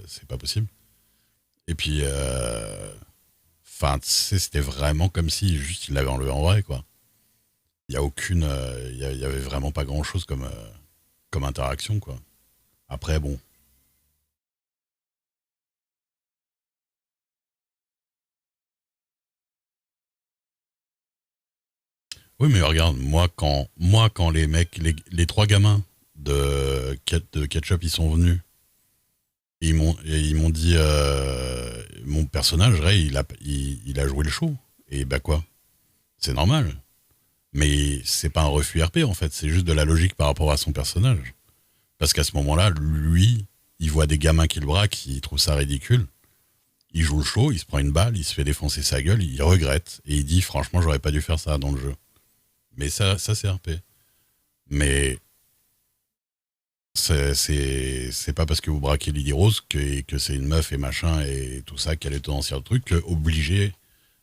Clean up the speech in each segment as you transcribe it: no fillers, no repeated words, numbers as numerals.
c'est pas possible. Et puis, enfin, tu sais, c'était vraiment comme si juste il l'avait enlevé en vrai, quoi. Il y a aucune, il y avait vraiment pas grand chose comme, comme interaction, quoi. Après, bon. Oui, mais regarde, moi, quand les mecs, les trois gamins de Ketchup, ils sont venus, et ils m'ont dit, mon personnage, Ray, il a joué le show. Et bah quoi, c'est normal. Mais c'est pas un refus RP, en fait, c'est juste de la logique par rapport à son personnage. Parce qu'à ce moment-là, lui, il voit des gamins qui le braquent, il trouve ça ridicule. Il joue le show, il se prend une balle, il se fait défoncer sa gueule, il regrette. Et il dit, franchement, j'aurais pas dû faire ça dans le jeu. Mais ça c'est RP. Mais c'est pas parce que vous braquez Lily Rose que c'est une meuf et machin et tout ça, qu'elle est tendancière le truc, que obligée,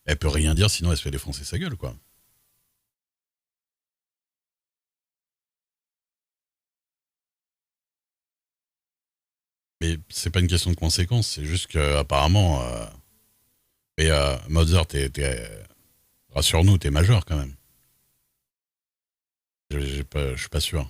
elle peut rien dire sinon elle se fait défoncer sa gueule, quoi. Mais c'est pas une question de conséquence, c'est juste que apparemment. Et Mozart, rassure-nous, t'es majeur quand même. Je suis pas sûr.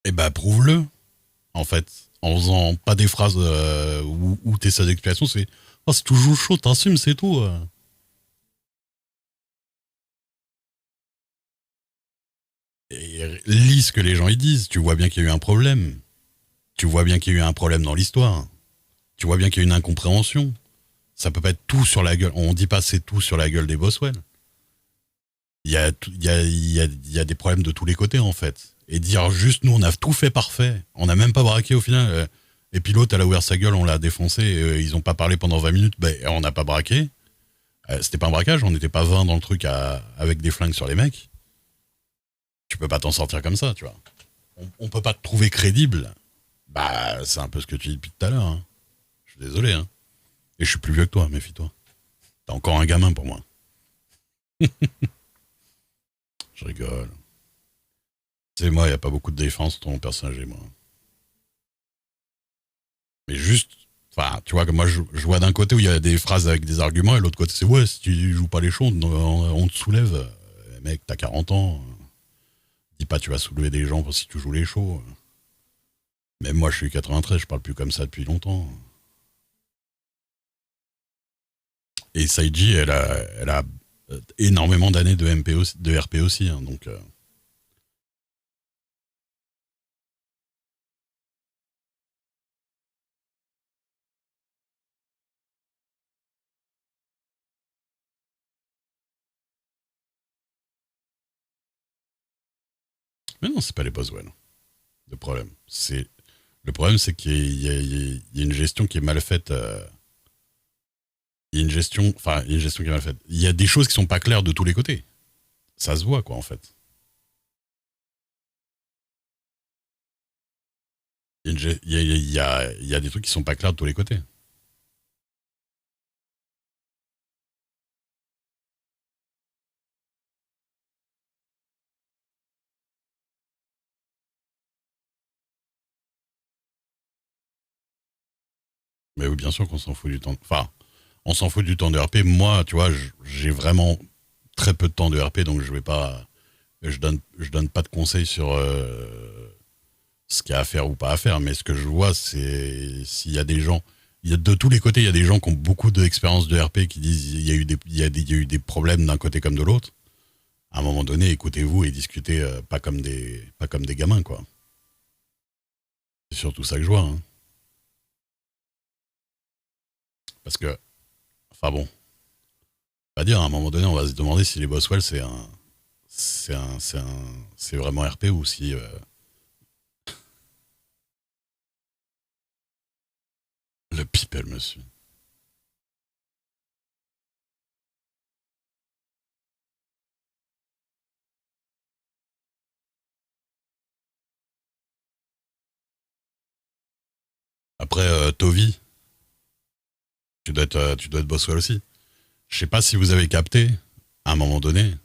Eh ben, prouve-le, en fait. En faisant pas des phrases où tes seules explications, c'est oh, c'est toujours chaud, t'assumes, c'est tout. Et lis ce que les gens y disent. Tu vois bien qu'il y a eu un problème. Tu vois bien qu'il y a eu un problème dans l'histoire. Tu vois bien qu'il y a eu une incompréhension. Ça peut pas être tout sur la gueule. On dit pas c'est tout sur la gueule des Boswell. Il y a des problèmes de tous les côtés, en fait. Et dire juste, nous, on a tout fait parfait. On n'a même pas braqué au final. Et puis l'autre, elle a ouvert sa gueule, on l'a défoncé. Ils ont pas parlé pendant 20 minutes. Ben, on n'a pas braqué. C'était pas un braquage, on n'était pas 20 dans le truc avec des flingues sur les mecs. Tu peux pas t'en sortir comme ça, tu vois. On peut pas te trouver crédible. Bah, c'est un peu ce que tu dis depuis tout à l'heure, hein. Je suis désolé, hein. Et je suis plus vieux que toi, méfie-toi. T'es encore un gamin pour moi. Je rigole. C'est moi, il n'y a pas beaucoup de défense entre mon personnage et moi. Mais juste, enfin, tu vois, que moi, je vois d'un côté où il y a des phrases avec des arguments, et l'autre côté, c'est ouais, si tu joues pas les choses, on te soulève. Mec, t'as 40 ans. Dis pas, tu vas soulever des gens si tu joues les shows. Même moi, je suis 93, je parle plus comme ça depuis longtemps. Et Saiji, elle a énormément d'années de, MP aussi, de RP aussi, hein, donc. Mais non, c'est pas les Boswell. Le problème, c'est qu'il y a une gestion qui est mal faite. Il y a une gestion, enfin, il y a une gestion qui est mal faite. Il y a des choses qui sont pas claires de tous les côtés. Ça se voit, quoi, en fait. Il y a des trucs qui sont pas clairs de tous les côtés. Mais oui, bien sûr qu'on s'en fout du temps. Enfin, on s'en fout du temps de RP. Moi, tu vois, j'ai vraiment très peu de temps de RP, donc je vais pas, je donne pas de conseils sur ce qu'il y a à faire ou pas à faire. Mais ce que je vois, c'est s'il y a des gens, il y a de tous les côtés, il y a des gens qui ont beaucoup d'expérience de RP qui disent il y a eu il y a eu des problèmes d'un côté comme de l'autre. À un moment donné, écoutez-vous et discutez pas comme des gamins, quoi. C'est surtout ça que je vois, hein. Parce que, enfin bon, pas dire, à un moment donné, on va se demander si les Boswell, c'est vraiment RP ou si People, monsieur. Après, Tovi, tu dois être Boswell aussi. Je sais pas si vous avez capté, à un moment donné,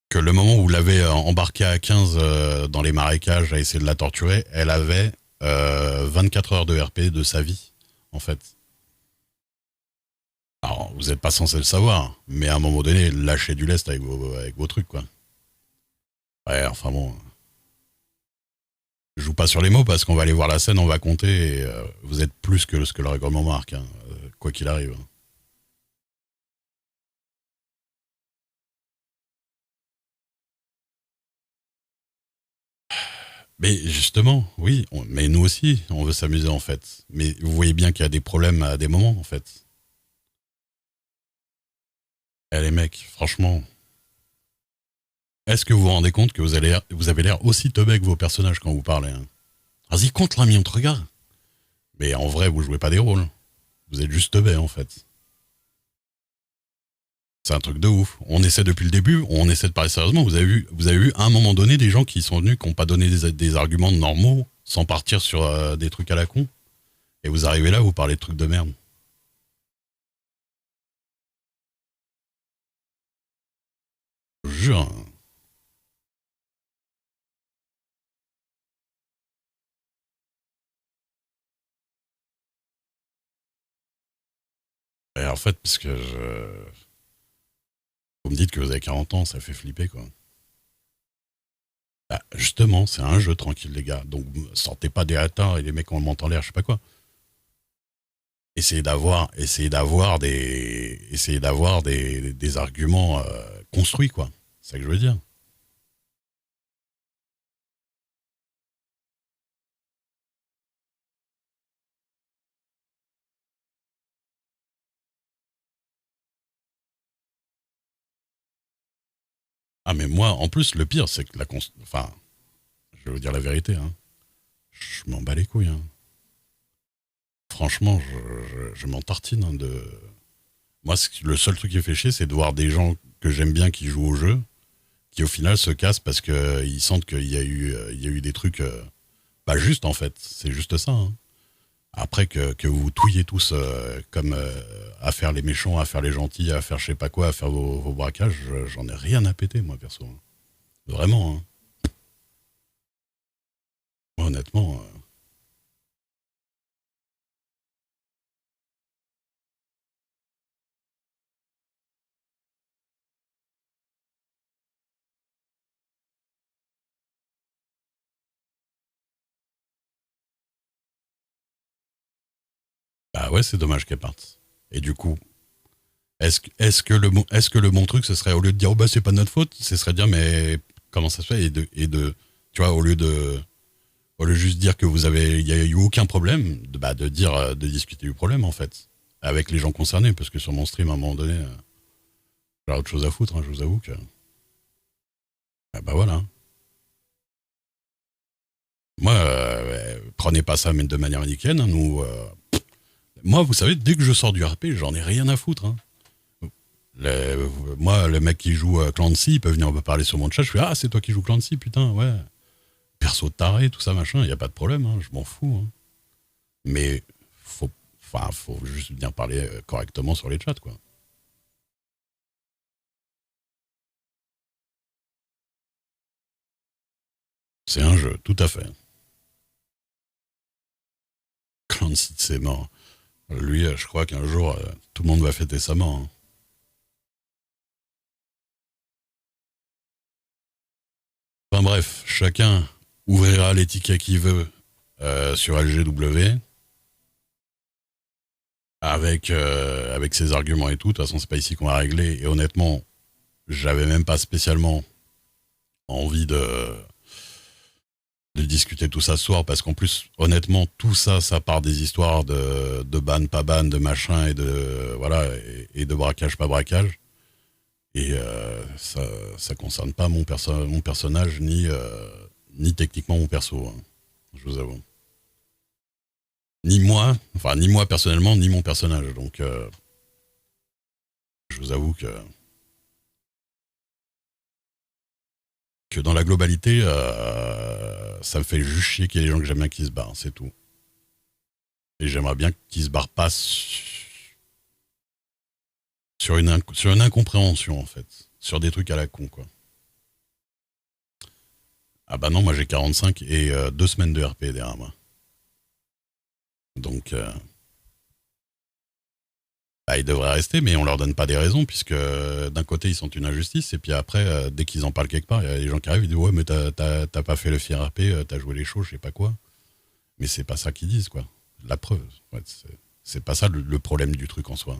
que le moment où vous l'avez embarquée à 15 dans les marécages à essayer de la torturer, elle avait 24 heures de RP de sa vie, en fait. Alors, vous n'êtes pas censé le savoir, mais à un moment donné, lâchez du lest avec vos trucs, quoi. Ouais, enfin bon. Je joue pas sur les mots parce qu'on va aller voir la scène, on va compter et vous êtes plus que ce que le règlement marque, hein, quoi qu'il arrive. Mais justement, oui, mais nous aussi, on veut s'amuser en fait. Mais vous voyez bien qu'il y a des problèmes à des moments en fait. Eh les mecs, franchement, est-ce que vous vous rendez compte que vous avez l'air aussi teubé que vos personnages quand vous parlez, hein? Vas-y, compte l'ami, on te regarde. Mais en vrai, vous jouez pas des rôles. Vous êtes juste teubé en fait. C'est un truc de ouf. On essaie depuis le début, on essaie de parler sérieusement. Vous avez vu à un moment donné des gens qui sont venus, qui n'ont pas donné des arguments normaux, sans partir sur des trucs à la con. Et vous arrivez là, vous parlez de trucs de merde. Je vous jure, hein. Et en fait, parce que vous me dites que vous avez 40 ans, ça fait flipper, quoi. Bah, justement, c'est un jeu tranquille, les gars. Donc, sortez pas des hâtards et les mecs ont le menton en l'air, je sais pas quoi. Essayez d'avoir des arguments construits, quoi. C'est ça que je veux dire. Ah, mais moi, en plus, le pire, c'est que enfin, je vais vous dire la vérité, hein. Je m'en bats les couilles, hein. Franchement, je m'en tartine, hein, de. Moi, le seul truc qui fait chier, c'est de voir des gens que j'aime bien qui jouent au jeu, qui au final se cassent parce qu'ils sentent il y a eu des trucs pas justes, en fait. C'est juste ça, hein. Après que vous touillez tous comme à faire les méchants, à faire les gentils, à faire je sais pas quoi, à faire vos braquages, j'en ai rien à péter, moi, perso, hein. Vraiment, hein. Moi, honnêtement, bah ouais, c'est dommage qu'elle parte. Et du coup, est-ce que le bon truc, ce serait au lieu de dire, oh bah c'est pas notre faute, ce serait de dire, mais comment ça se fait tu vois, au lieu de juste dire que il y a eu aucun problème, de dire, de discuter du problème, en fait, avec les gens concernés, parce que sur mon stream, à un moment donné, j'ai autre chose à foutre, hein, je vous avoue que, ah bah voilà. Moi, prenez pas ça mais de manière manichéenne, hein, moi, vous savez, dès que je sors du RP, j'en ai rien à foutre, hein. Moi, le mec qui joue Clancy, il peut venir me parler sur mon chat, je fais, ah, c'est toi qui joues Clancy, putain, ouais. Perso taré, tout ça, machin, il n'y a pas de problème, hein, je m'en fous, hein. Mais faut, faut juste bien parler correctement sur les chats, quoi. C'est un jeu, tout à fait. Clancy, c'est mort. Lui, je crois qu'un jour, tout le monde va fêter sa mort, hein. Enfin bref, chacun ouvrira les tickets qu'il veut sur LGW avec ses arguments et tout. De toute façon, c'est pas ici qu'on va régler. Et honnêtement, j'avais même pas spécialement envie de discuter tout ça ce soir parce qu'en plus, honnêtement, tout ça, ça part des histoires de ban, pas ban, de machin et de voilà et de braquage, pas braquage. Et ça concerne pas mon personnage ni techniquement mon perso, hein, je vous avoue. ni moi personnellement, ni mon personnage. Donc, je vous avoue que dans la globalité, ça me fait juste chier qu'il y ait des gens que j'aime bien qui se barrent, c'est tout. Et j'aimerais bien qu'ils se barrent pas sur une incompréhension, en fait. Sur des trucs à la con, quoi. Ah bah non, moi j'ai 45 et 2 semaines de RP derrière moi. Donc, bah, ils devraient rester, mais on leur donne pas des raisons, puisque d'un côté ils sont une injustice, et puis après, dès qu'ils en parlent quelque part, il y a des gens qui arrivent et disent ouais, mais t'as pas fait le fier RP, t'as joué les shows, je sais pas quoi. Mais c'est pas ça qu'ils disent, quoi. La preuve, ouais, c'est pas ça le problème du truc en soi.